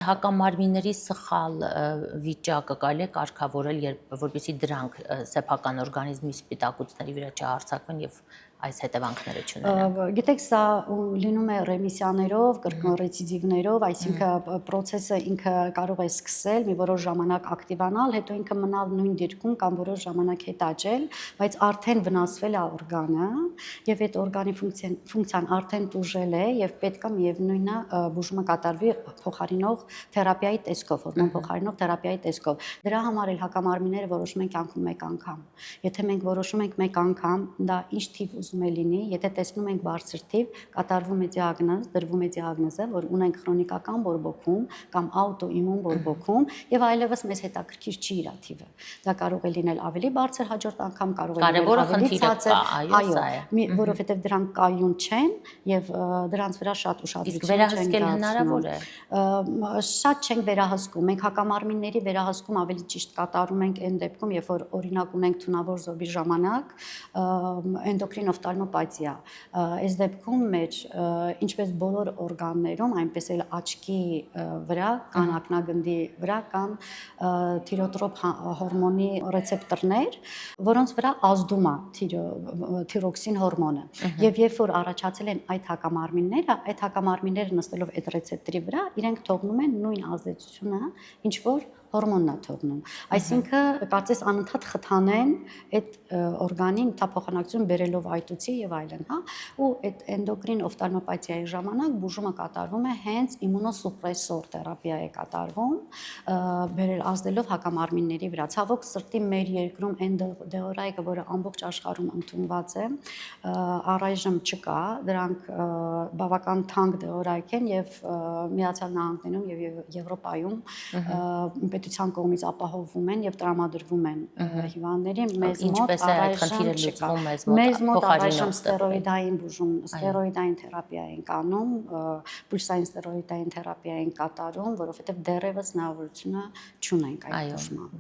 Հակամարմինների սխալ վիճակը կարելի է կարգավորել, որպեսզի դրանք սեփական օրգանիզմի սպիտակուցների վրա չհարձակվեն եւ այս հետևանքները չունենան։ Գիտեք, սա լինում է ռեմիսիաներով, ռեցիդիվներով, այսինքն process-ը ինքը կարող է սկսել մի որոշ ժամանակ ակտիվանալ, հետո ինքը մնալ նույն դիրքում կամ որոշ ժամանակ հետ աճել, բայց արդեն վնասվել է օրգանը եւ այդ օրգանի ֆունկցիան արդեն տուժել է եւ պետք է միևնույնն է բուժումը կատարվի փոխարինող թերապիայի տեսքով, հորմոն փոխարինող թերապիայի տեսքով։ Դրա համար էլ հակամարմինները որոշում են կյանքում մեկ անգամ։ Եթե մենք որոշում ենք մեկ անգամ, դա ինչ թիվ ուզում է լինի, եթե տեսնում ենք բարձր թիվ, կատարվում է դիագնոզ, դրվում է դիագնոզը, որ ունենք քրոնիկական բորբոքում կամ աուտոիմուն բորբոքում եւ այլևս մեզ հետաքրքիր չի իր թիվը։ Դա կարող է լինել ավելի բարձր, հաջորդ անգամ կարող է լինել ավելի ցածր, այո, որովհետեւ դրանք կայուն չեն եւ դրանց վրա շատ ուշադրություն չեն դարձնում։ Իսկ վերահսկել հնարավոր է։ Շատ չենք վերահսկում։ Մենք հակամարմինների վերահսկում ավելի ճիշտ կատարում ենք այն դեպքում, երբ որ օրինակ ունենք թունավոր զոհի ժամանակ էնդոկրին օֆթալմոպաթիա։ Այս դեպքում մեջ ինչպես բոլոր օրգաններում, այնպես էլ աչքի վրա կան ակնագնդի վրա կան թիրոտրոպ հորմոնի ռեցեպտորներ, որոնց վրա ազդում է թիրոքսին հորմոնը։ Եվ երբ որ առաջացել են այդ հակամարմինները նստելով այդ ռեցեպտորի վրա, իրենք թողնում են նույն ազդեցությունը, ինչ որ հորմոնն է թողնում։ Այսինքն, կարծես անընդհատ խթանեն այդ օրգանի նյութափոխանակություն բերելով այտուցի եւ այլն, հա, ու այդ էնդոկրին օֆթալմոպաթիայի ժամանակ բուժումը կատարվում է հենց իմունոսուպրեսոր թերապիա է կատարվում, ազդելով հակամարմինների վրա։ Ցավոք սրտի մեր երկրում էնդոդեորայկը, որը ամբողջ աշխարհում ընդունված է, առայժմ չկա, դրանք բավական թանկ դեորայք են եւ Միացյալ Նահանգներում եւ Եվրոպայում պետության կողմից ապահովվում են եւ տրամադրվում են հիվանդներին, մեզ մոտ առայժմ չկա։ Մեզ մոտ առայժմ ստերոիդային բուժում, ստերոիդային թերապիա են կանում, պուլսային ստերոիդային թերապիա են կատարում, որովհետեւ դեռևս հնարավորությունը չունենք այդ բուժման։